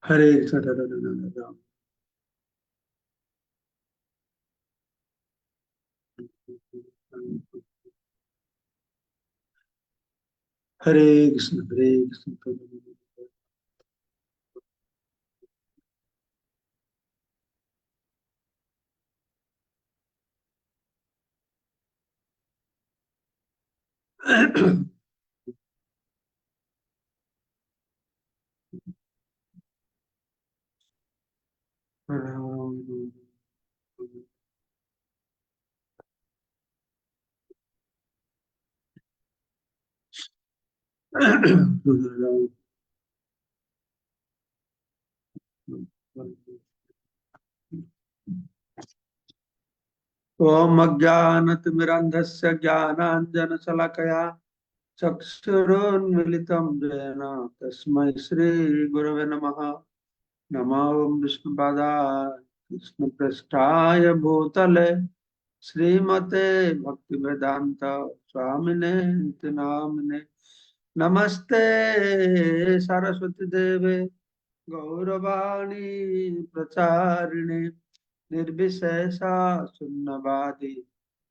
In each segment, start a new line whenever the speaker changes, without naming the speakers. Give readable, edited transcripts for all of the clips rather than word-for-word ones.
हरे कृष्ण राम। हरे कृष्ण हरे कृष्ण। ओम अज्ञानतिमिरन्धस्य ज्ञानाञ्जनशलाकया चक्षुरुन्मिलितं येन तस्मै श्रीगुरवे नमः। नमो विष्णुपादाय कृष्णपृष्ठाय भूतले श्रीमते भक्तिवेदांत स्वामिने इति नामिने। नमस्ते सरस्वती देवे गौरवाणी प्रचारिणे निर्विशेषा शून्यवादी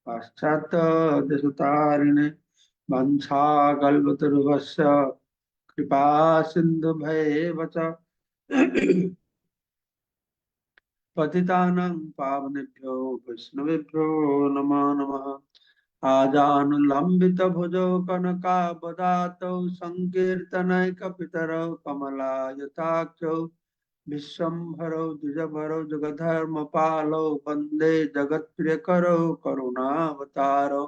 पाश्चात्य देशतारिणे वंशाकल्पतरुभस्य कृपा सिन्धुभैव च पतितानां पावनेभ्यो वैष्णवेभ्यो नमो नमः। आजानुलम्बितभुजौ कनकावदातौ सङ्कीर्तनैकपितरौ कमलायताक्षौ विश्वम्भरौ द्विजभरौ जगद्धर्मपालौ वन्दे जगत्प्रियकरौ करुणावतारौ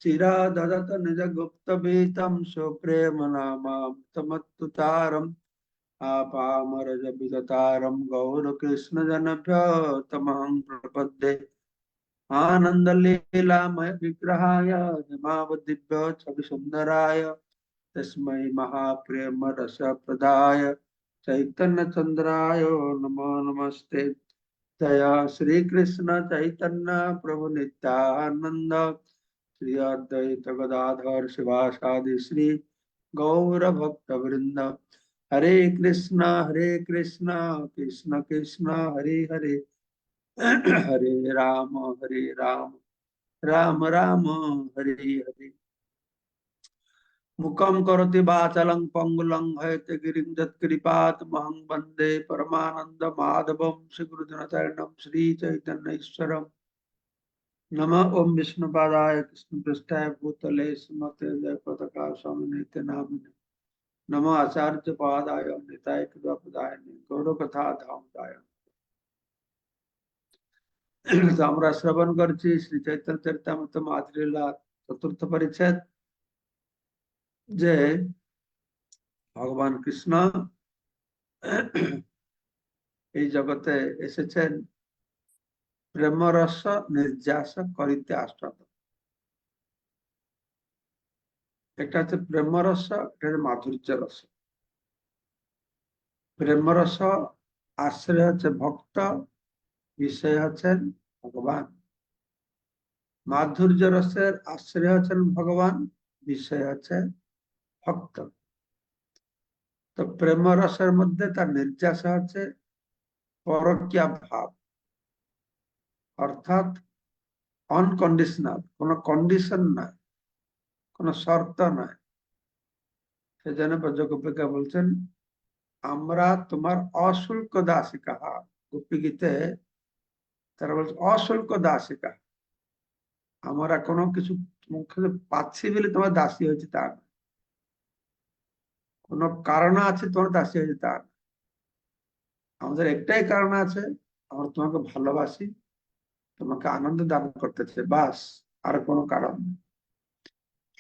चिराददत निजगुप्तभीतं स्वप्रेमनामामृतमत्तुतारम् आपामरजविदतारं गौरकृष्णजनभ्यो तमहं प्रपद्ये। आनन्दलीलामय विग्रहाय नमावदिभ्यो छविसुन्दराय तस्मै महाप्रेमरसप्रदाय चैतन्यचन्द्राय नमो नमस्ते। जय श्रीकृष्ण चैतन्य प्रभु नित्यानंद श्री अद्वैत गदाधर शिवासादि श्री गौर भक्त वृंद। हरे कृष्णा कृष्ण कृष्ण हरे हरे हरे राम राम हरे हरे। मुखं करोति वाचालं पंगुलं हयते यत्कृपातमहं वन्दे परमानंद माधवं श्रीगुरुजनचरणं श्रीचैतन्यईश्वरम्। नमः ओम विष्णुपादाय कृष्णपृष्ठाय भूतले श्रीमते जयपताका स्वामिने नामिने। नमः आचार्य पादाय निताय कृपापदाय गौरकथा धामदाय। তো আমরা শ্রবণ করছি শ্রী চৈতন্য চরিতামৃত মাতৃলীলা চতুর্থ পরিচ্ছেদ, যে ভগবান কৃষ্ণ এই জগতে এসেছেন প্রেমরস নির্যাস করিতে আসত। একটা হচ্ছে প্রেমরস, এটা হচ্ছে মাধুর্য রস। প্রেমরস আশ্রয় হচ্ছে ভক্ত, বিষয় হচ্ছেন ভগবান। মাধুর্য রসের আশ্রয় হচ্ছেন ভগবান, বিষয় হচ্ছে ভক্ত। তো প্রেম রসের মধ্যে তার নির্যাস হচ্ছে পরকীয়া ভাব, অর্থাৎ অনকন্ডিশনাল, কোনো কন্ডিশন নাই, কোনো শর্ত নাই। সেজন্য ব্রজগোপিকা বলছেন আমরা তোমার অশুল্ক দাসিকা। গোপী গীতে তারা বলছে অশুল্ক দাসিকা, আমরা কোনো কিছু পাচ্ছি বলে তোমার দাসী হয়েছে তা না, কোনো কারণ আছে তোমার দাসী হয়েছে তা না। আমাদের একটাই কারণ আছে, আমরা তোমাকে ভালোবাসি, তোমাকে আনন্দ দান করতে চাই, বাস, আর কোনো কারণ নেই।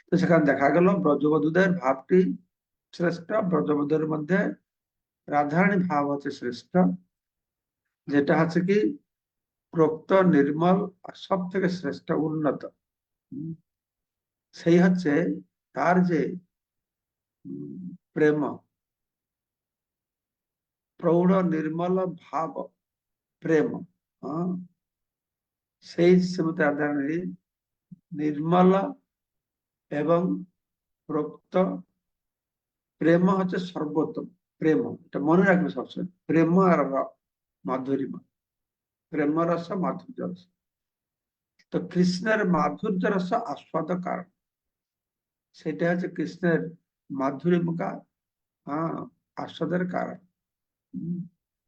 তো সেখানে দেখা গেল ব্রজবধূদের ভাবটি শ্রেষ্ঠ, ব্রজবধূদের মধ্যে রাধারানী ভাব হচ্ছে শ্রেষ্ঠ, যেটা হচ্ছে কি প্রক্ত নির্মল আর সব থেকে শ্রেষ্ঠ উন্নত। সেই হচ্ছে তার যে প্রেম, প্রৌঢ় নির্মল ভাব প্রেম, সেই শ্রীমতী রাধারানী নির্মল এবং প্রক্ত প্রেম হচ্ছে সর্বোত্তম। প্রেম, এটা মনে রাখবে সবসময়, প্রেম আর মাধুরিমা, প্রেম রস মাধুর্য রস। তো কৃষ্ণের মাধুর্য রস আস্বাদ কারণ, সেটা হচ্ছে কৃষ্ণের মাধুরিমা আস্বাদের কারণ।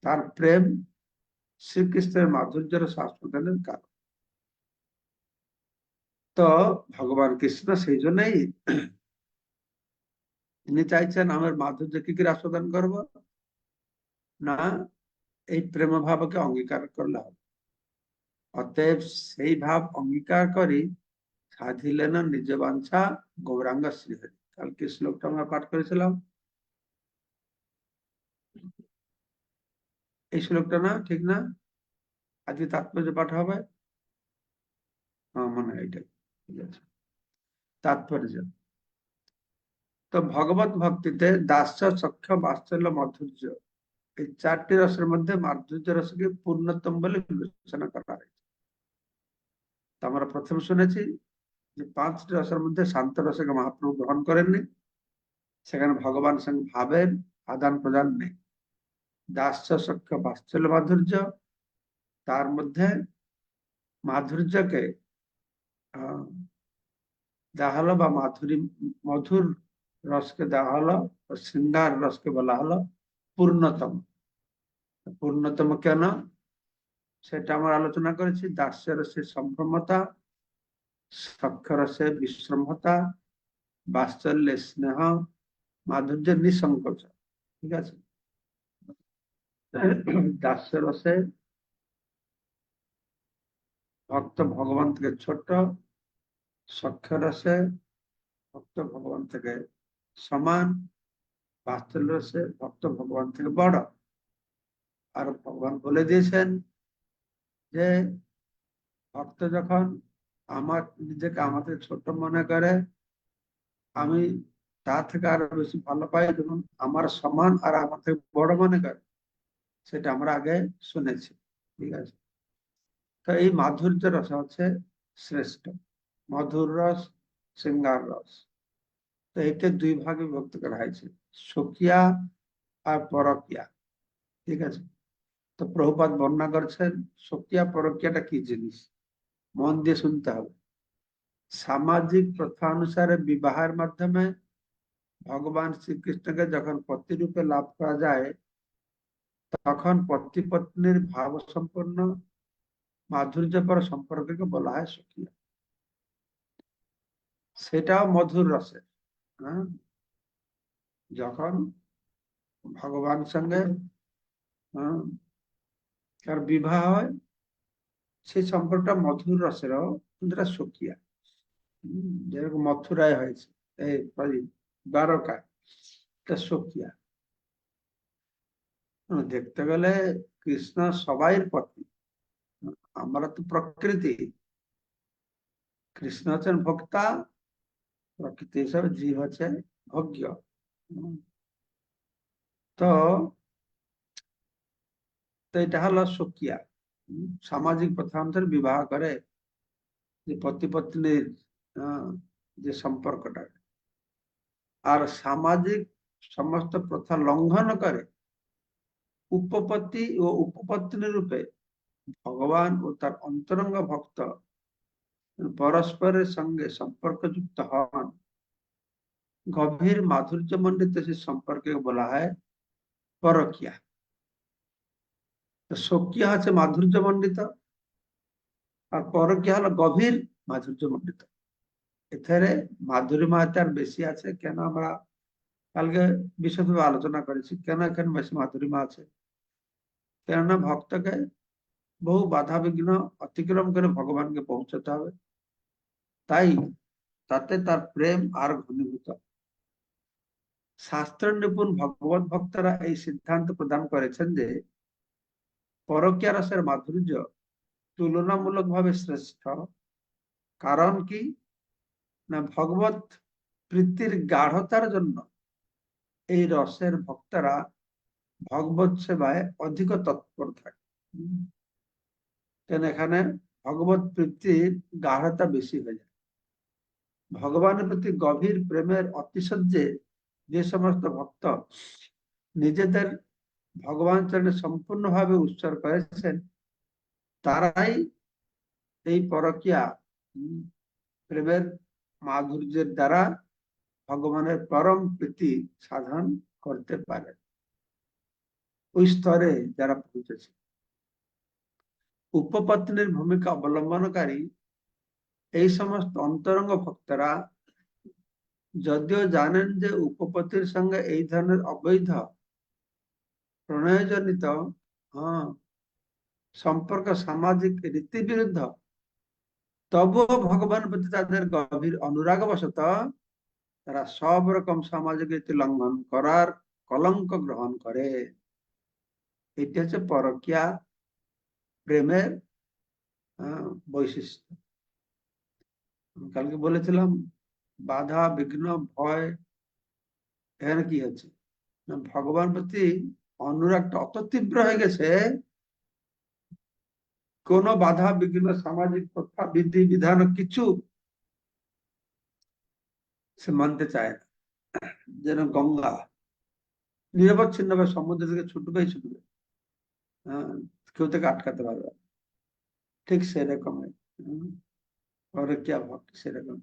তার প্রেম শ্রীকৃষ্ণের মাধুর্য রস আস্বাদনের কারণ। তো ভগবান কৃষ্ণ সেই জন্যই তিনি চাইছেন আমার মাধুর্য কি করে আস্বাদন করবো, না এই প্রেম ভাবকে অঙ্গীকার করলে হবে। অতএব সেই ভাব অঙ্গীকার করি সাধিলেন নিজ বাঞ্ছা গৌরাঙ্গ শ্রীহরি। কালকে শ্লোকটা আমরা পাঠ করেছিলাম, এই শ্লোকটা না, ঠিক না? আজকে তাৎপর্য পাঠ হবে, মানে এইটাই, ঠিক আছে তাৎপর্য। তো ভগবত ভক্তিতে দাস্য সখ্য বাৎসল্য মাধুর্য, এই চারটি রসের মধ্যে মাধুর্য রসকে পূর্ণতম বলে বিবেচনা করা হয়েছে। তো আমরা প্রথম শুনেছি যে পাঁচটি রসের মধ্যে শান্ত রসকে মহাপ্রভু গ্রহণ করেননি, সেখানে ভগবান সঙ্গে ভাবের আদান প্রদান নেই। দাস্য সখ্য বাৎসল্য মাধুর্য, তার মধ্যে মাধুর্যকে দেওয়া হলো, বা মধুর রসকে দেওয়া হলো, শৃঙ্গার রসকে বলা হলো পূর্ণতম। পূর্ণতম কেন সেটা আমরা আলোচনা করেছি। দাস্য রসে সম্ভ্রমতা, সখ্য রসে বিশ্রমতা, বাৎসল্যে স্নেহ, মাধুর্যের নিঃসংকোচ। ঠিক আছে, দাস্য রসে ভক্ত ভগবান থেকে ছোট, সখ্য রসে ভক্ত ভগবান থেকে সমান, বাৎসল্য রসে ভক্ত ভগবান থেকে বড়। আর ভগবান বলে দিয়েছেন যে ভক্ত যখন নিজেকে আমাদের ছোট মনে করে, আমি তা থেকে আরো বেশি ভালো পাই যখন আমার সমান আর আমার থেকে বড় মনে করে, সেটা আমরা আগে শুনেছি। ঠিক আছে, তো এই মাধুর্য রস হচ্ছে শ্রেষ্ঠ, মধুর রস, শৃঙ্গার রস। তো একে দুই ভাগে বিভক্ত করা হয়েছে, সখিয়া আর পরকিয়া। ঠিক আছে, তো প্রভুপাদ বর্ণনা করছেন সখিয়া পরকিয়াটা কি জিনিস, মন দিয়ে শুনতে হবে। সামাজিক প্রথা অনুসারে বিবাহের মাধ্যমে ভগবান শ্রীকৃষ্ণকে যখন পতি রূপে লাভ করা যায়, তখন পতি পত্নীর ভাব সম্পন্ন মাধুর্যপর সম্পর্ককে বলা হয় সখিয়া। সেটাও মধুর রসের। হ্যাঁ, যখন ভগবান সঙ্গে তার বিবাহ হয়, সেই সম্পর্কটা মধুর রসেরও, কিন্তু সখিয়া। যেরকম মথুরায় হয়েছে, এই দ্বারকায়, এটা সখিয়া। দেখতে গেলে কৃষ্ণ সবাই পতি, আমরা তো প্রকৃতি, কৃষ্ণ হচ্ছেন ভোক্তা, প্রকৃতি হিসাবে জীব হচ্ছে ভোগ্য। তো এটা হলো সখিয়া। সামাজিক প্রথা অনুসারে বিবাহ করে, যে পতি পত্নীর যে সম্পর্কটা, আর সামাজিক সমস্ত প্রথা লঙ্ঘন করে উপপত্তি ও উপপত্নী রূপে ভগবান ও তার অন্তরঙ্গ ভক্ত পরস্পরের সঙ্গে সম্পর্কযুক্ত হন, গভীর মাধুর্য মণ্ডিত সে সম্পর্কে বলা হয় পরকিয়া। তো সখিয়া হচ্ছে মাধুর্য মণ্ডিত, আর পরকিয়া হলো গভীর মাধুর্য মণ্ডিত। এখানে মাধুরীমা আর বেশি আছে কেন, আমরা কালকে বিশদভাবে আলোচনা করেছি কেন এখানে বেশি মাধুরীমা আছে। কেননা ভক্তকে বহু বাধা বিঘ্ন অতিক্রম করে ভগবানকে পৌঁছতে হবে, তাই তাতে তার প্রেম আর ঘনীভূত। শাস্ত্র নিপুণ ভগবত ভক্তরা এই সিদ্ধান্ত প্রদান করেছেন যে পরকীয়া রসের মাধুর্য তুলনামূলকভাবে শ্রেষ্ঠ। কারণ কি না, ভগবত প্রীতির গাঢ়তার জন্য এই রসের ভক্তরা ভগবত সেবায় অধিক তৎপর থাকে। কেন এখানে ভগবত প্রীতির গাঢ়তা বেশি হয়ে যায়। ভগবানের প্রতি গভীর প্রেমের অতিশয্যে যে সমস্ত ভক্ত নিজেদের ভগবান চরণে সম্পূর্ণভাবে উৎসর্গ করেছেন, তারাই এই পরকীয়া প্রেমের মাধুর্যের দ্বারা ভগবানের পরম প্রীতি সাধন করতে পারে। ওই স্তরে যারা পৌঁছেছে, উপপত্নীর ভূমিকা অবলম্বনকারী এই সমস্ত অন্তরঙ্গ ভক্তরা যদিও জানেন যে উপপত্তির সঙ্গে এই ধরনের অবৈধ প্রণয়জনিত সম্পর্ক সামাজিক রীতি বিরুদ্ধ, তবুও ভগবান প্রতি তাদের গভীর অনুরাগবশত তারা সব রকম সামাজিক রীতি লঙ্ঘন করার কলঙ্ক গ্রহণ করে। এটি হচ্ছে পরকীয়া প্রেমের বৈশিষ্ট্য। কালকে বলেছিলাম বাধা বিঘ্ন ভয়, এখানে কি হচ্ছে না, ভগবান প্রতি অনুরাগটা অত তীব্র হয়ে গেছে, কোন বাধা বিঘ্ন সামাজিক প্রথা বিধি বিধান কিছু সে মানতে চায় না। যেন গঙ্গা নিরবচ্ছিন্ন ভাবে সমুদ্র থেকে ছুটবেই ছুটবে, কেউ থেকে আটকাতে পারবে, ঠিক সেরকম পরকীয়া ভক্তি সেরকম।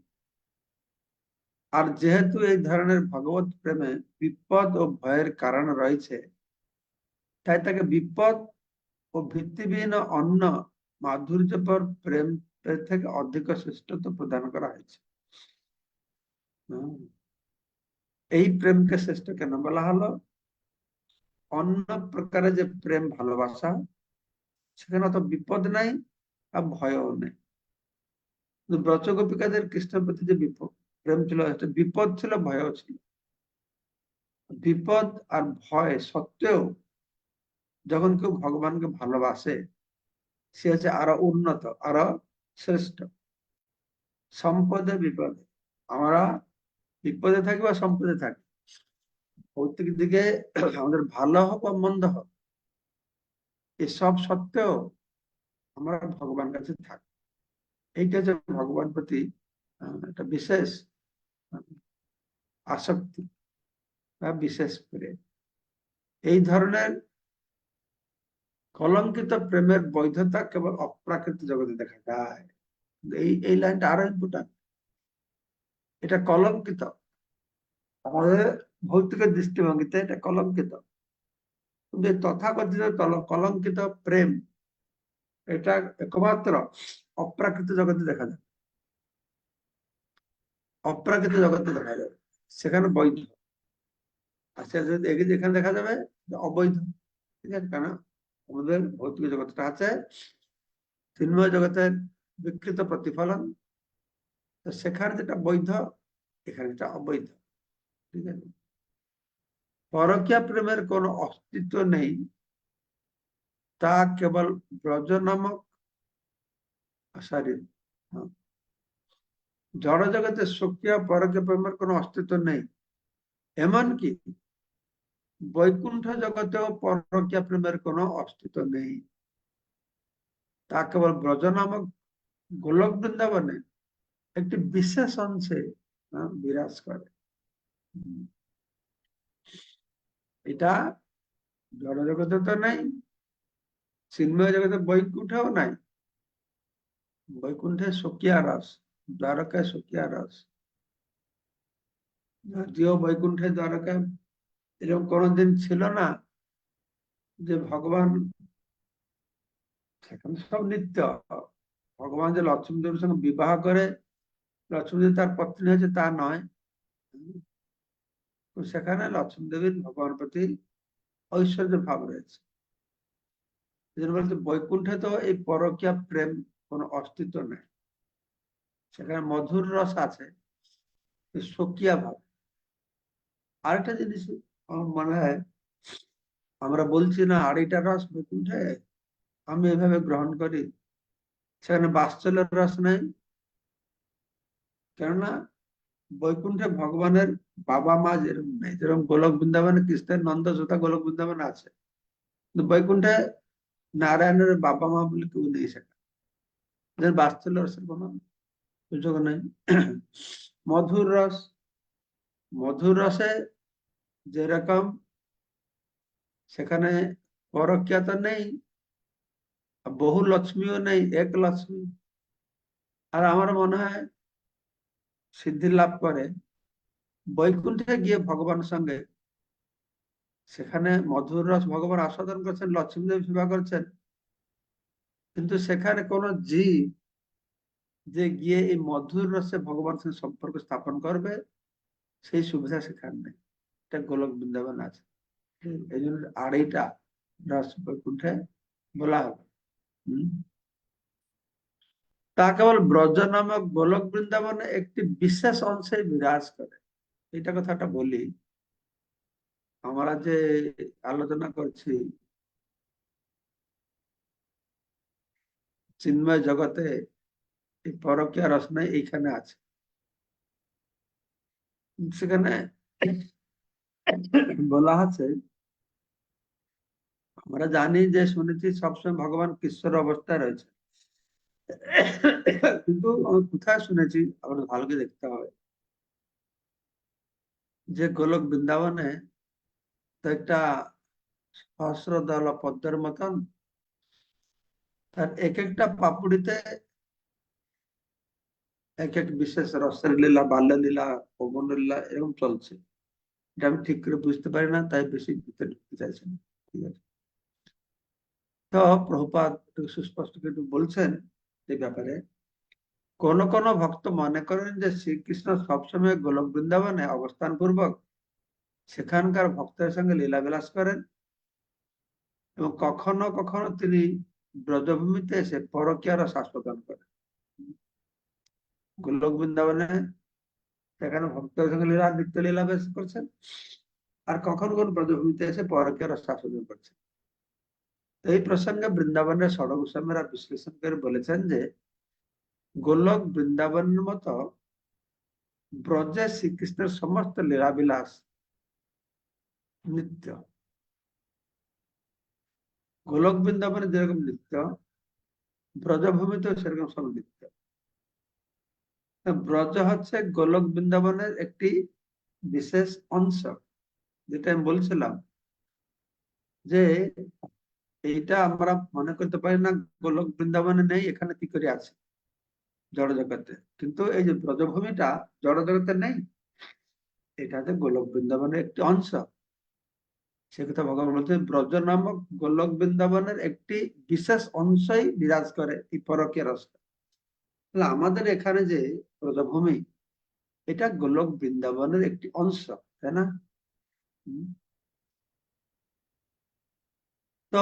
আর যেহেতু এই ধরনের ভগবত প্রেমে বিপদ ও ভয়ের কারণ রয়েছে, তাই তাকে বিপদ ও ভিত্তিবিহীন অন্য মাধুর্যপর প্রেম থেকে অধিক শ্রেষ্ঠত্ব প্রদান করা হয়েছে। এই প্রেমকে শ্রেষ্ঠ কেন বলা হলো? অন্য প্রকারের যে প্রেম ভালোবাসা, সেখানে অত বিপদ নাই আর ভয়ও নেই। ব্রজ গোপিকাদের কৃষ্ণের প্রতি যে প্রেম ছিল, একটা বিপদ ছিল, ভয়ও ছিল। বিপদ আর ভয় সত্ত্বেও যখন কেউ ভগবানকে ভালোবাসে, সে হচ্ছে আরো উন্নত, আরো শ্রেষ্ঠ। সম্পদে বিপদে, আমরা বিপদে থাকি বা সম্পদে থাকি, ভৌতিক দিকে আমাদের ভালো হোক বা মন্দ হোক, এসব সত্ত্বেও আমরা ভগবান কাছে থাকি। এইটা হচ্ছে ভগবান প্রতি একটা বিশেষ আসক্তি বা বিশেষ প্রেম। এই ধরনের কলঙ্কিত প্রেমের বৈধতা কেবল অপ্রাকৃত জগতে দেখা যায়। এই লাইনটা আরো ইম্পর্টেন্ট। এটা কলঙ্কিত, আমাদের ভৌতিক দৃষ্টিভঙ্গিতে এটা কলঙ্কিত, কিন্তু তথাকথিত কলঙ্কিত প্রেম এটা একমাত্র অপ্রাকৃত জগতে দেখা যায়। অপ্রাকৃত জগতে দেখা যাবে, সেখানে বৈধ। আর যেখানে দেখা যাবে অবৈধ। ঠিক আছে, কেন আমাদের ভৌতিক জগৎটা আছে চিন্ময় জগতের বিকৃত প্রতিফলন, তো সেখানে যেটা বৈধ, এখানে যেটা অবৈধ। ঠিক আছে, পরকীয়া প্রেমের কোনো অস্তিত্ব নেই, তা কেবল ব্রজ নামক জড় জগতে স্বকীয় পরকীয়া প্রেমের কোনো অস্তিত্ব নেই। এমনকি বৈকুণ্ঠ জগতেও পরকীয়া প্রেমের কোনো অস্তিত্ব নেই, তা কেবল ব্রজ নামক গোলক বৃন্দাবনে একটি বিশেষ অংশে বিরাজ করে। এটা জড় জগতে তো নাই, চিন্ময় জগতে বৈকুণ্ঠেও নাই। বৈকুণ্ঠে সকিয়া রস, দ্বারকায় সকিয়া রস, যদিও বৈকুণ্ঠে দ্বারকায় এরকম কোনোদিন ছিল না যে ভগবান সেখানে সব নিত্য। ভগবান যে লক্ষ্মী দেবীর সঙ্গে বিবাহ করে লক্ষ্মী দেবী তার পত্নী হয়েছে তা নয়, সেখানে লক্ষ্মী দেবীর ভগবান প্রতি ঐশ্বর্য ভাব রয়েছে। বলতে বৈকুণ্ঠে তো এই পরকীয়া প্রেম কোনো অস্তিত্ব নেই, সেখানে মধুর রস আছে, সকিয়া ভাব। আরেকটা জিনিস আমার মনে হয়, আমরা বলছি না আড়াইটা রস বৈকুণ্ঠে আমি এভাবে গ্রহণ করি, সেখানে বাৎসল্যের রস নেই। কেননা বৈকুণ্ঠে ভগবানের বাবা মা যেরকম নেই, যেরকম গোলক বৃন্দাবনে কৃষ্ণের নন্দ সুতা গোলক বৃন্দাবনে আছে, কিন্তু বৈকুণ্ঠে নারায়ণের বাবা মা বলে কেউ নেই, সেখানে বাৎসল্য রসের কোনো সুযোগ নেই। মধুর রস, মধুর রসে যেরকম সেখানে পরকীয়া তো নেই, বহু লক্ষ্মীও নেই, এক লক্ষ্মী। আর আমার মনে হয় সিদ্ধি লাভ করে বৈকুণ্ঠে গিয়ে ভগবানের সঙ্গে, সেখানে মধুর রস ভগবান আস্বাদন করছেন, লক্ষ্মীদেব সেবা করছেন, কিন্তু সেখানে কোন জীব যে গিয়ে এই মধুর রসে ভগবানের সঙ্গে সম্পর্ক স্থাপন করবে, সেই সুবিধা সেখানে নেই। এটা গোলক বৃন্দাবন আছে, এই জন্য আড়াইটা রস বৈকুণ্ঠে বলা হবে। হম। তা কেবল ব্রজ নামক গোলক বৃন্দাবনে একটি বিশেষ অংশে বিরাজ করে। এটা কথাটা বলি, আমরা যে আলোচনা করছি চিন্ময় জগতে এই পরকীয়া রস নাই, এইখানে আছে। সেখানে বলা আছে, আমরা জানি যে শুনেছি সবসময় ভগবান কিশোর অবস্থায় রয়েছে, কিন্তু আমি কোথায় শুনেছি আমাদের ভালো করে দেখতে হবে, যে গোলক বৃন্দাবনে তো একটা সহস্র দল পদ্মের মতন, তার এক একটা পাপুড়িতে এক এক বিশেষ রসের লীলা, বাল্য লীলা, পবন লীলা এরকম চলছে। এটা আমি ঠিক করে বুঝতে পারি না, তাই বেশি ভিতরে ঢুকতে চাইছি না। ঠিক আছে, তো প্রভুপাদ একটু সুস্পষ্ট করে একটু বলছেন এই ব্যাপারে। কোন কোন ভক্ত মনে করেন যে শ্রীকৃষ্ণ সবসময় গোলক বৃন্দাবনে অবস্থান পূর্বক সেখানকার ভক্তের সঙ্গে লীলাবিলাস করেন, এবং কখনো কখনো তিনি ব্রজভূমিতে এসে পরকীয়ার আস্বাদন করেন। গোলক বৃন্দাবনে সেখানে ভক্তের সঙ্গে লীলা নিত্য লীলাবিলাস করছেন, আর কখনো কখনো ব্রজভূমিতে এসে পরকীয়ার আস্বাদন করছেন। এই প্রসঙ্গে বৃন্দাবনের ষড়গোস্বামীরা বিশ্লেষণ করে বলেছেন যে গোলক বৃন্দাবনের মতো ব্রজে শ্রীকৃষ্ণের সমস্ত লীলাবিলাস নিত্য। গোলক বৃন্দাবনে যেরকম নিত্য, ব্রজভূমিতেও সেরকম সব নিত্য। ব্রজ হচ্ছে গোলক বৃন্দাবনের একটি বিশেষ অংশ। যেটা আমি বলছিলাম যে এইটা আমরা মনে করতে পারি না গোলক বৃন্দাবনে নেই, এখানে কি করে আছে জড় জগতে, কিন্তু এই যে ব্রজভূমিটা জড় জগতে নেই, এটা হচ্ছে গোলক বৃন্দাবনের একটি অংশ। সে কথা ভগবান বলছে, ব্রজ নামক গোলক বৃন্দাবনের একটি বিশেষ অংশই বিরাজ করে এই পরকীয় রসটা। তাহলে আমাদের এখানে যে ব্রজভূমি, এটা গোলক বৃন্দাবনের একটি অংশ, তাই না? হুম। তো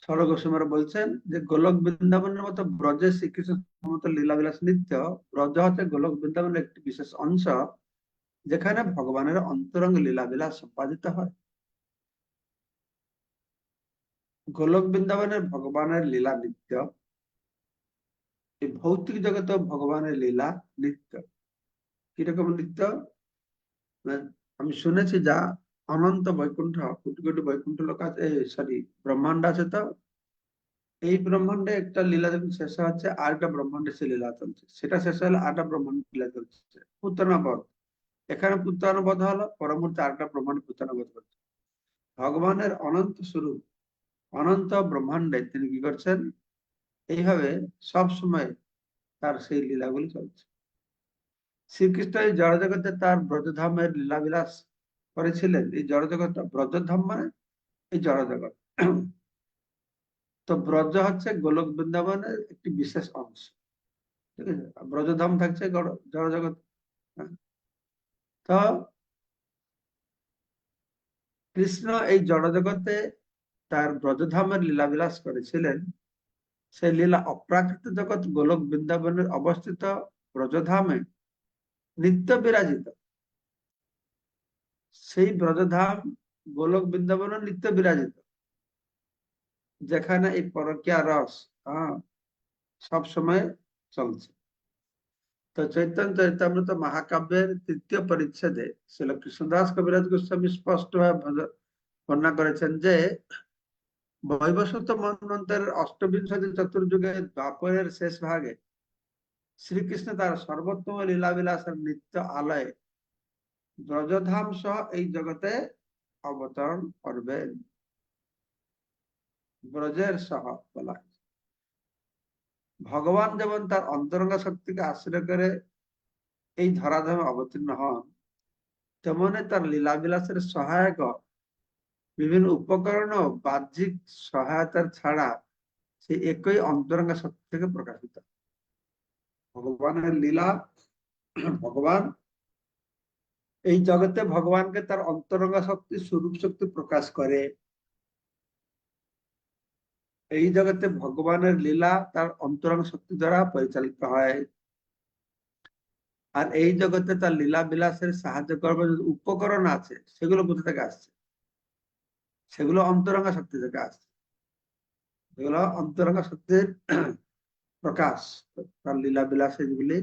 ষড়গোস্বামীরা বলছেন যে গোলক বৃন্দাবনের মতো ব্রজে শ্রীকৃষ্ণ মতো লীলাবিলাস নিত্য। ব্রজ হচ্ছে গোলক বৃন্দাবনের একটি বিশেষ অংশ, যেখানে ভগবানের অন্তরঙ্গ লীলাবিলাস সম্পাদিত হয়। গোলক বৃন্দাবনের ভগবানের লীলা নিত্য, এই ভৌতিক জগতে ভগবানের লীলা নিত্য। কিরকম নিত্য? মানে আমি শুনেছি যা অনন্ত বৈকুণ্ঠ, কোটি কোটি বৈকুণ্ঠ লোক আছে, সরি ব্রহ্মাণ্ড আছে, তো এই ব্রহ্মাণ্ডে একটা লীলা যখন শেষ হচ্ছে, আর একটা ব্রহ্মাণ্ডে সে লীলা চলছে, সেটা শেষ হলে আরেকটা ব্রহ্মাণ্ড লীলা চলছে, পুত্রানুবধ। এখানে পুত্রানুবধ হলো, পরবর্তী আরেকটা ব্রহ্মাণ্ডে পুত্রানুবধ করছে। ভগবানের অনন্ত স্বরূপ অনন্ত ব্রহ্মাণ্ডে তিনি কি করছেন, এইভাবে সব সময় তার সেই লীলাগুলি চলছে। শ্রীকৃষ্ণ এই জড়জগতে তার ব্রজধামের লীলাবিলাস করেছিলেন। এই জড়জগৎ, ব্রজধাম মানে এই জড়জগৎ। তো ব্রজ হচ্ছে গোলক বৃন্দাবনের একটি বিশেষ অংশ, ঠিক আছে? ব্রজধাম থাকছে জড়জগৎ। তো কৃষ্ণ এই জড়জগতে তার ব্রজধামের লীলাবিলাস করেছিলেন। সেই লীলা অপ্রাকৃত জগৎ গোলক বৃন্দাবনের অবস্থিত ব্রজধামে নিত্য বিরাজিত। সেই ব্রজধাম গোলক বৃন্দাবন নিত্য বিরাজিত, যেখানে এই পরকীয়া রস সব সময় চলছে। তো চৈতন্য চরিতামৃত মহাকাব্যের তৃতীয় পরিচ্ছেদে শ্রীল কৃষ্ণদাস কবিরাজ গোস্বামী স্পষ্ট ভাবে বর্ণনা করেছেন যে বৈবস্বত মন্বন্তরের অষ্টবিংশতি চতুর্যুগে দ্বাপরের শেষ ভাগে শ্রীকৃষ্ণ তার সর্বোত্তম লীলাবিলাসের নিত্য আলয়ে ব্রজধাম সহ এই জগতে অবতরণ করবেন ব্রজের সহ বলা হয়েছে। ভগবান যেমন তার অন্তরঙ্গ শক্তিকে আশ্রয় করে এই ধরাধামে অবতীর্ণ হন, তেমনি তার লীলাবিলাসের সহায়ক বিভিন্ন উপকরণ ও বাহ্যিক সহায়তার ছাড়া সে একই অন্তরঙ্গ শক্তি থেকে প্রকাশিত। ভগবানের লীলা, ভগবান এই জগতে ভগবানকে তার অন্তরঙ্গ শক্তি স্বরূপ শক্তি প্রকাশ করে। এই জগতে ভগবানের লীলা তার অন্তরঙ্গ শক্তি দ্বারা পরিচালিত হয়। আর এই জগতে তার লীলা বিলাসের সাহায্য করবার যে উপকরণ আছে, সেগুলো কোথা থেকে আসছে? সেগুলো অন্তরঙ্গ শক্তি থেকে আসছে। এগুলো অন্তরঙ্গ শক্তির প্রকাশ, তার লীলা বিলাসে যেগুলি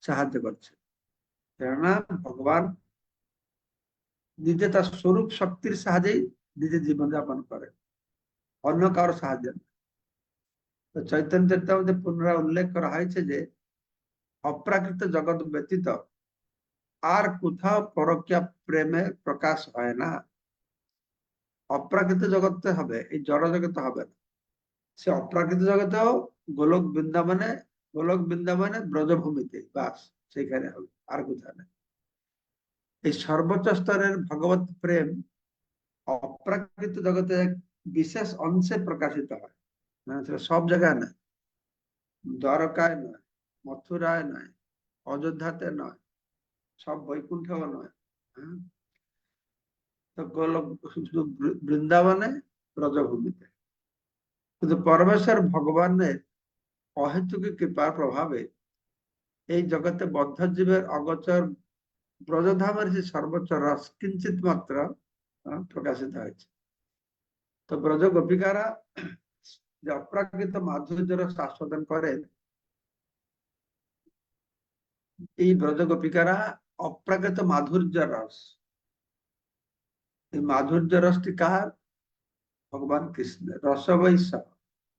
সাহায্য করছে। কেননা ভগবান নিজে তার স্বরূপ শক্তির সাহায্যেই নিজে জীবনযাপন করে, অন্য কারোর সাহায্য না। তো চৈতন্য চরিতামৃতে পুনরায় উল্লেখ করা হয়েছে যে অপ্রাকৃত জগৎ ব্যতীত আর কোথাও পরকীয়া প্রেমের প্রকাশ হয় না। অপ্রাকৃত জগতে হবে, এই জড় জগতে হবে না। সে অপ্রাকৃত জগতেও গোলক বৃন্দাবনে ব্রজভূমিতে বাস, সেখানে হবে, আর কোথাও না। এই সর্বোচ্চ স্তরের ভগবত প্রেম অপ্রাকৃত জগতে এক বিশেষ অংশে প্রকাশিত হয়, মানে সেটা সব জায়গায় নয়, দ্বারকায় নয়, মথুরায় নয়, অযোধ্যাতে নয়, সব বৈকুণ্ঠেও নয়। হ্যাঁ, তো গোলক শুধু বৃন্দাবনে, ব্রজভূমিতে। কিন্তু পরমেশ্বর ভগবানের অহেতুকী কৃপার প্রভাবে এই জগতে বদ্ধ জীবের অগোচর ব্রজধামের যে সর্বোচ্চ রস কিঞ্চিত মাত্র প্রকাশিত হয়েছে। তো ব্রজ গোপিকারা যে অপ্রাকৃত মাধুর্য রস আস্বাদন করেন, এই ব্রজ গোপিকারা অপ্রাকৃত মাধুর্য রস, এই মাধুর্য রসটি কার? ভগবান কৃষ্ণের। রস বৈশ,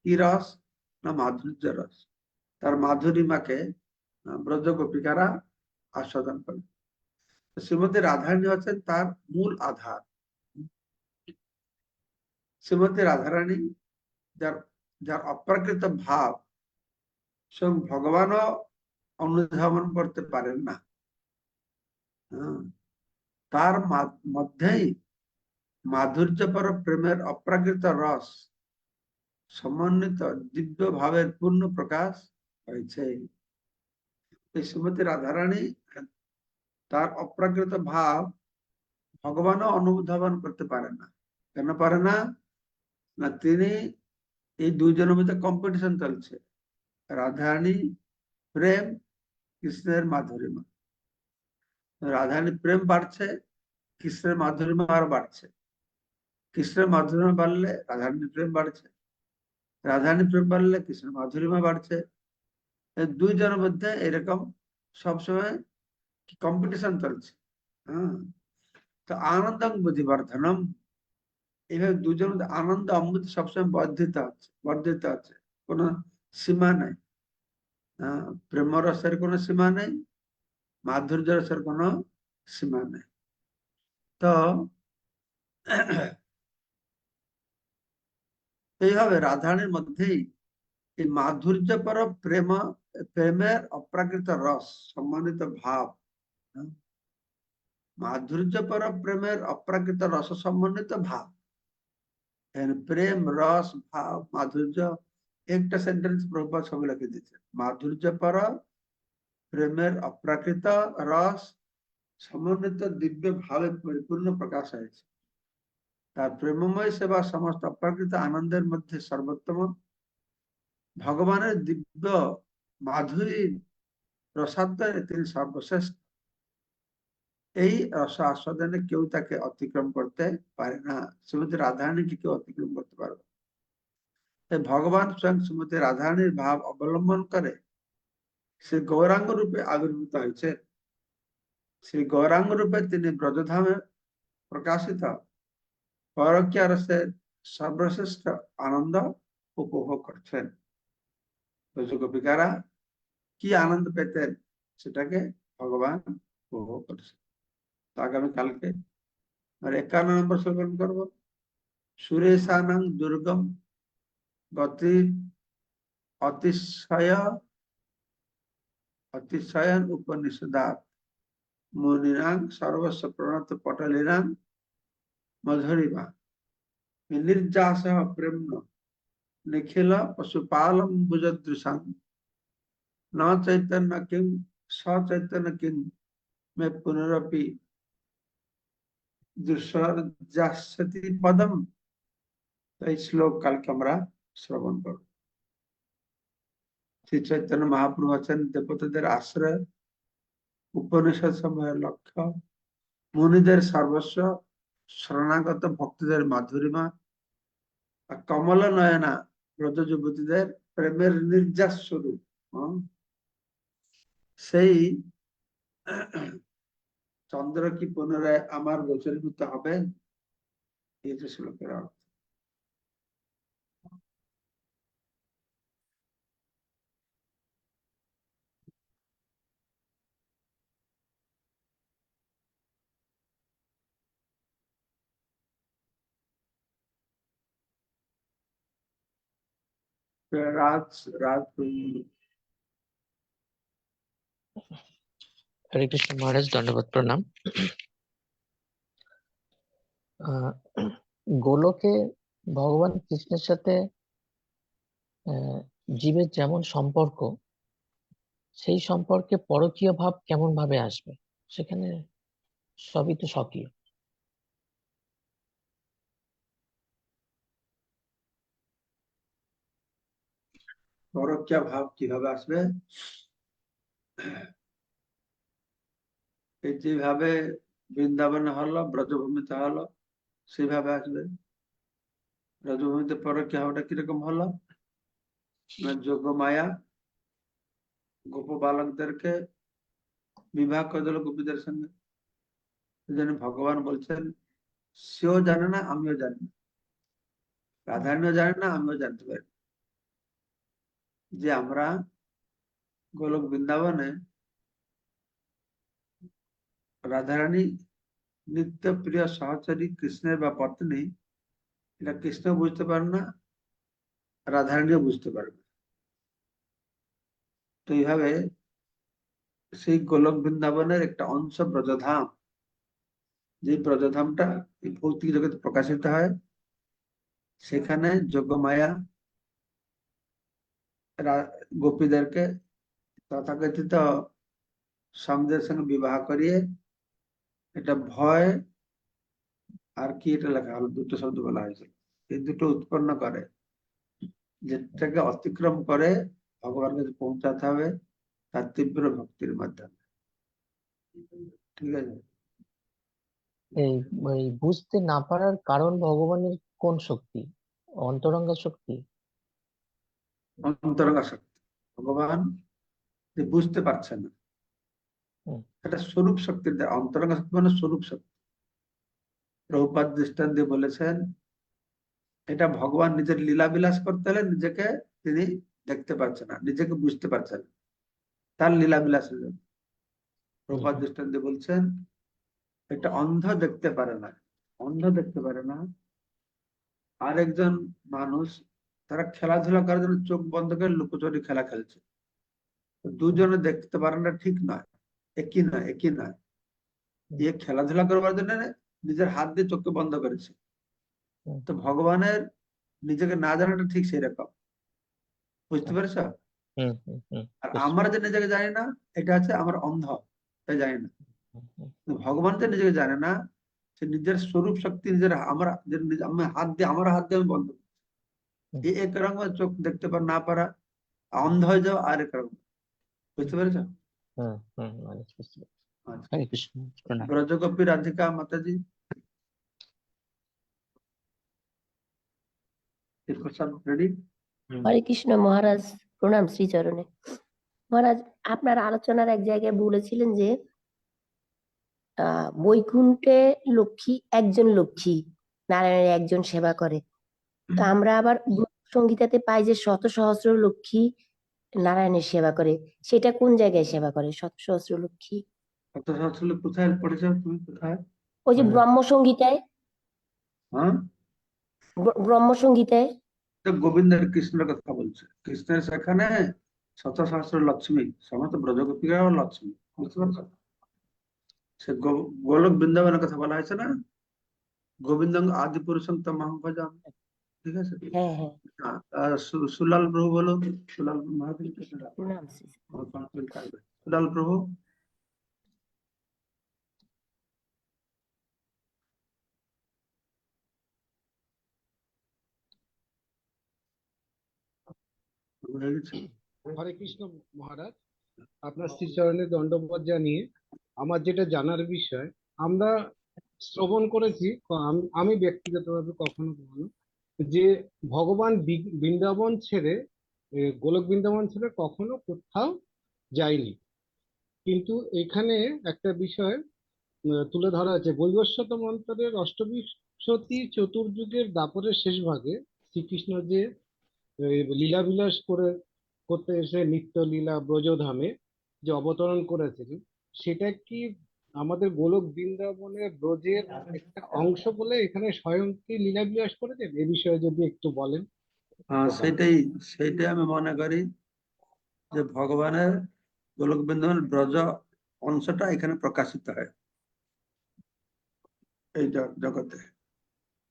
কি রস? না মাধুর্য রস। তার মাধুরিমাকে ব্রজ গোপিকারা আস্বাদন করেন। শ্রীমতী রাধারানী হচ্ছেন তার মূল আধার। শ্রীমতী রাধারানী যার যার অপ্রাকৃত ভাব স্বয়ং ভগবানও অনুধাবন করতে পারেন না, তার মধ্যেই মাধুর্যপর প্রেমের অপ্রাকৃত রস সমন্বিত দিব্য ভাবের পূর্ণ প্রকাশ হয়েছে। শ্রীমতী রাধারানী তার অপ্রাকৃত ভাব ভগবানও অনুধাবন করতে পারেন না। কেন পারে না? না তিনি, এই দুইজনের মধ্যে কম্পিটিশন চলছে, রাধারানী প্রেম, কৃষ্ণের মাধুরিমা। রাধারানী প্রেম বাড়ছে, কৃষ্ণের মাধুরিমা আরো বাড়ছে। কৃষ্ণের মাধুরিমা বাড়লে রাধারানীর প্রেম বাড়ছে, রাধারানী প্রেম বাড়লে কৃষ্ণের মাধুরিমা বাড়ছে। দুইজনের মধ্যে এরকম সবসময় কম্পিটিশন চলছে। হ্যাঁ, তো আনন্দং বুদ্ধিবর্ধনম, এইভাবে দুজনের মধ্যে আনন্দ অমৃত সবসময় বর্ধিত হচ্ছে, কোনো সীমা নেই। প্রেম রসের কোনো সীমা নেই, মাধুর্য রসের কোনো সীমা নেই। তো এইভাবে রাধারানীর মধ্যেই এই মাধুর্যপর প্রেমের অপ্রাকৃত রস সম্মানিত ভাব, মাধুর্যপর প্রেমের অপ্রাকৃত রস সম্মানিত ভাব, প্রেম রস ভাব মাধুর্য, একটা সেন্টেন্স প্রভুপাদ ছবি লিখে দিচ্ছে। মাধুর্যপর প্রেমের অপ্রাকৃত রস সমন্বিত দিব্য ভাবে পরিপূর্ণ প্রকাশ হয়েছে। তার প্রেমময় সেবা সমস্ত অপ্রাকৃত আনন্দের মধ্যে সর্বোত্তম। ভগবানের দিব্য মাধুরী রসাদ্বয়ে তিনি সর্বশ্রেষ্ঠ। এই রস আস্বাদনে কেউ তাকে অতিক্রম করতে পারে না। শ্রীমতী রাধারানীকে কেউ অতিক্রম করতে পারবে। ভগবান স্বয়ং শ্রীমতী রাধারানীর ভাব অবলম্বন করে সে গৌরাঙ্গ রূপে আবির্ভূত হয়েছে। সেই গৌরাঙ্গ রূপে তিনি ব্রজধামে প্রকাশিত পরকীয়া রসের সর্বশ্রেষ্ঠ আনন্দ উপভোগ করছেন। ব্রজ গোপিকারা কি আনন্দ পেতেন সেটাকে ভগবান উপভোগ করছেন। তো আগামীকালকে আর 51 নম্বর শ্লোকন করব, সুরেশানাং দুর্গম গতি অতিশয় অতিশয়ন উপনিষদাত মুনিনাং সর্বস্ব প্রণত পটলিনাং মধুরিমা নির্যাস প্রেম নিখিল পশুপালম ভুজদৃশাং ন চৈতন্য কিং সচৈতন্য কিং মে পুনরপি দুঃসর্যাস্যতি পদম। এই শ্লোক কালকে আমরা শ্রবণ করব। শ্রী চৈতন্য মহাপ্রভু আছেন দেবতাদের আশ্রয়, উপনিষদ সমূহের লক্ষ্য, মুনিদের সর্বস্ব, শরণাগত ভক্তদের মাধুরিমা, আর কমল নয়না ব্রজ যুবতীদের প্রেমের নির্যাস স্বরূপ। সেই চন্দ্র কি পুনরায় আমার গোচরীভূত হবে, এই যে শ্লোকের অর্থ। রাজ রাজ
হরে কৃষ্ণ মহারাজ, দণ্ডবত প্রণাম। গোলকে ভগবান কৃষ্ণের সাথে জীবের যেমন সম্পর্ক, সেই সম্পর্কে পরকীয় ভাব কেমন ভাবে আসবে? সেখানে সবই তো স্বকীয়।
পরকীয়া ভাব কিভাবে আসবে? এই যেভাবে বৃন্দাবনে হলো, ব্রজভূমিতে হলো, সেভাবে আসবে। ব্রজভূমিতে পরকীয়া হওয়াটা কিরকম হলো? যোগ্য মায়া গোপ বালকদেরকে বিবাহ করে দিল গোপীদের সঙ্গে। ভগবান বলছেন, সেও জানে না, আমিও জানি না, রাধারানীও জানে না, আমিও জানতে পারি যে আমরা গোলক বৃন্দাবনে রাধারানী নিত্য প্রিয় সহচরী কৃষ্ণের বা পত্নী, এটা কৃষ্ণ বুঝতে পারে না, রাধারানীও বুঝতে পারে না। তো এইভাবে সেই গোলক বৃন্দাবনের একটা অংশ ব্রজধাম, যে ব্রজধামটা এই ভৌতিক জগতে প্রকাশিত হয়, সেখানে যোগমায়া গোপীদেরকে তথাকথিত স্বামীদের সঙ্গে বিবাহ করিয়ে, এটা ভয় আর কি, এটা লেখা হলো, দুটো শব্দ বলা হয়েছিল, এই দুটো উৎপন্ন করে, যেটাকে অতিক্রম করে ভগবানের কাছে পৌঁছাতে হবে তার তীব্র ভক্তির মাধ্যমে। ঠিক আছে?
এই বুঝতে না পারার কারণ ভগবানের কোন শক্তি? অন্তরঙ্গা শক্তি?
অন্তরঙ্গা শক্তি। ভগবান যে বুঝতে পারছে না, এটা স্বরূপ শক্তির দ্বারা। অন্তরঙ্গা শক্তি মানে স্বরূপ শক্তি। প্রভুপাদ দৃষ্টান্ত দিয়ে বলেছেন, এটা ভগবান নিজের লীলা বিলাস করতে হলে নিজেকে তিনি দেখতে পাচ্ছেন না, নিজেকে বুঝতে পারছেন না, তার লীলা বিলাসের জন্য। প্রভুপাদ দৃষ্টান্ত দিয়ে বলছেন, একটা অন্ধ দেখতে পারে না, অন্ধ দেখতে পারে না, আরেকজন মানুষ তারা খেলাধুলা করার জন্য চোখ বন্ধ করে লুকোচুরি খেলা খেলছে, দুজনে দেখতে পারে না, ঠিক নয়, একই নয়, একই নয়। এ খেলাধুলা করবার জন্য নিজের হাত দিয়ে চোখকে বন্ধ করেছে। তো ভগবানের নিজেকে না জানাটা ঠিক সেই রকম, বুঝতে পেরেছ? আর আমরা যে নিজেকে জানি না, এটা আছে আমার অন্ধ, তাই জানি না। ভগবান যে নিজেকে জানে না, সে নিজের স্বরূপ শক্তি নিজের হাত দিয়ে, আমার হাত দিয়ে আমি বন্ধ করছি। এক রকম চোখ দেখতে পার না পারা, অন্ধ হয়ে যাও, আর এক রকম। বুঝতে পেরেছ? ব্রজগোপী রাধিকা মাতাজি, রেডি?
হরে কৃষ্ণ মহারাজ, প্রণাম শ্রীচরণে। মহারাজ, আপনার আলোচনার এক জায়গায় বলেছিলেন যে বৈকুণ্ঠে লক্ষ্মী একজন লক্ষ্মী, নারায়ণের একজন সেবা করে। তো আমরা আবার সংগীতাতে পাই যে শত সহস্র লক্ষ্মী নারায়ণের সেবা করে। সেটা কোন জায়গায় সেবা করে শত সহস্র লক্ষ্মী?
শত সহস্র কোথায় পড়েছ তুমি? কোথায়?
ওই যে
হ্যাঁ।
ব্রহ্মসংগীতায়,
হ্যাঁ,
ব্রহ্মসংগীতায়
তো গোবিন্দের কৃষ্ণের কথা বলছে, কৃষ্ণের সেখানে শত সহস্র লক্ষ্মী, সমস্ত ব্রজগোপীরাও লক্ষ্মী, বুঝতে পারছো? সে গোলক বৃন্দাবনের কথা বলা হয়েছে না, গোবিন্দ আদি পুরুষং তমহং ভজামি, ঠিক আছে?
হ্যাঁ হ্যাঁ
হ্যাঁ, সুলাল প্রভু বলো, সুলাল মহাদেব
নাম শ্রী
সুলাল প্রভু। হয়ে গেছে?
হরে কৃষ্ণ মহারাজ, আপনার শ্রীচরণে দণ্ডবোধ জানিয়ে আমার যেটা জানার বিষয়, আমরা শ্রবণ করেছি, আমি ব্যক্তিগতভাবে কখনো কখনো, যে ভগবান বৃন্দাবন ছেড়ে গোলক বৃন্দাবন ছেড়ে কখনো কোথাও যায়নি। কিন্তু এখানে একটা বিষয় তুলে ধরা আছে, বৈবস্বত মন্ত্রের অষ্টবিংশতি চতুর্যুগের দাপরের শেষ ভাগে শ্রীকৃষ্ণ যে লীলাবিলাস করতে এসে নিত্য লীলা ব্রজধামে যে অবতরণ করেছিলেন, সেটা কি আমাদের গোলক বৃন্দাবনের ব্রজের একটা অংশ বলে এখানে স্বয়ং কি লীলাবিলাস করেছেন? এ বিষয়ে যদি একটু বলেন।
হ্যাঁ, সেইটাই আমি মনে করি যে ভগবানের গোলক বৃন্দাবন ব্রজ অংশটা এখানে প্রকাশিত হয় এই জগতে।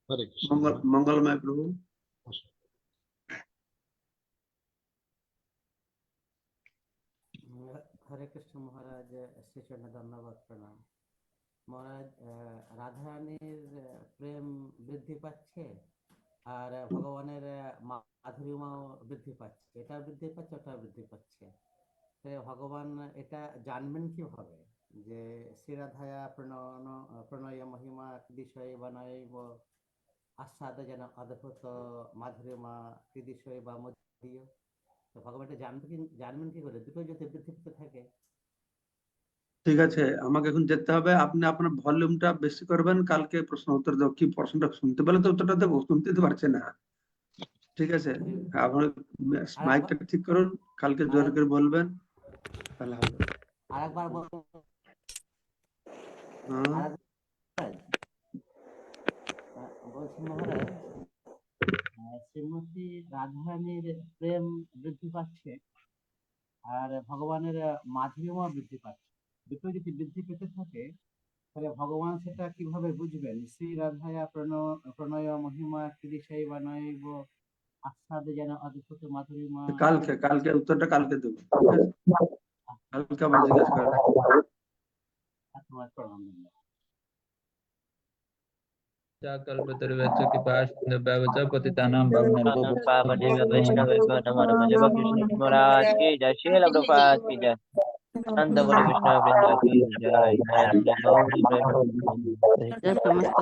হরে কৃষ্ণ।
মঙ্গলময় প্রভু।
হরে কৃষ্ণ মহারাজ, শ্রীচরণে ধন্যবাদ, প্রণাম মহারাজ। রাধারানীর প্রেম বৃদ্ধি পাচ্ছে আর ভগবানের মাধুর্যমাও বৃদ্ধি পাচ্ছে, এটা বৃদ্ধি পাচ্ছে ওটা বৃদ্ধি পাচ্ছে। তো ভগবান এটা জানবেন কিভাবে যে শ্রীরাধায়া প্রণয় মহিমা কৃদিশয় বানৈব আস্বাদ যেন অদ্ভুত মাধুর্যমা কৃদিশয় বা মধ্যীয়? তো ভগবান এটা জানবেন কি করে? দুটো যদি বৃদ্ধি পেতে থাকে।
ঠিক আছে, আমাকে এখন যেতে হবে, আপনি আপনার ভলিউমটা বেশি করবেন, কালকে প্রশ্ন উত্তর দেবো। কি প্রশ্নটা শুনতে পেলে তো উত্তরটা দেবো, শুনতে তো পারছে না, ঠিক আছে? আপনার মাইকটা ঠিক করুন, কালকে জোর করে বলবেন, তাহলে হবে।
আরেকবার
হ্যাঁ,
বলছি মহারাজ, শ্রীমতী রাধারানীর প্রেম বৃদ্ধি পাচ্ছে আর ভগবানের মাধুর্যমা বৃদ্ধি পাচ্ছে, দুটো যদি বৃদ্ধি পেতে থাকে তাহলে ভগবান সেটা কিভাবে বুঝবেন? শ্রী রাধায়া প্রণয় মহিমা কৃদিশাই বানৈব আস্বাদে যেন অদ্ভুত মাধুর্যমা।
কালকে উত্তরটা কালকে দেবো, ঠিক আছে? কালকে আবার জিজ্ঞাসা করবেন।
তোমার প্রণাম।
কল্পতরুশ্চ কৃপাসিন্ধুভ্যেব পতিতানাং পাবনেভ্যো
पावनेभ्यो वैष्णवेभ्यो नमो नमः। जय कृष्ण महाराज की जय, श्रील प्रभुपाद की जय, अनंत कोटि वैष्णव वृंद की जय, नरेंद्र गौरी प्रेमानंद।
समस्त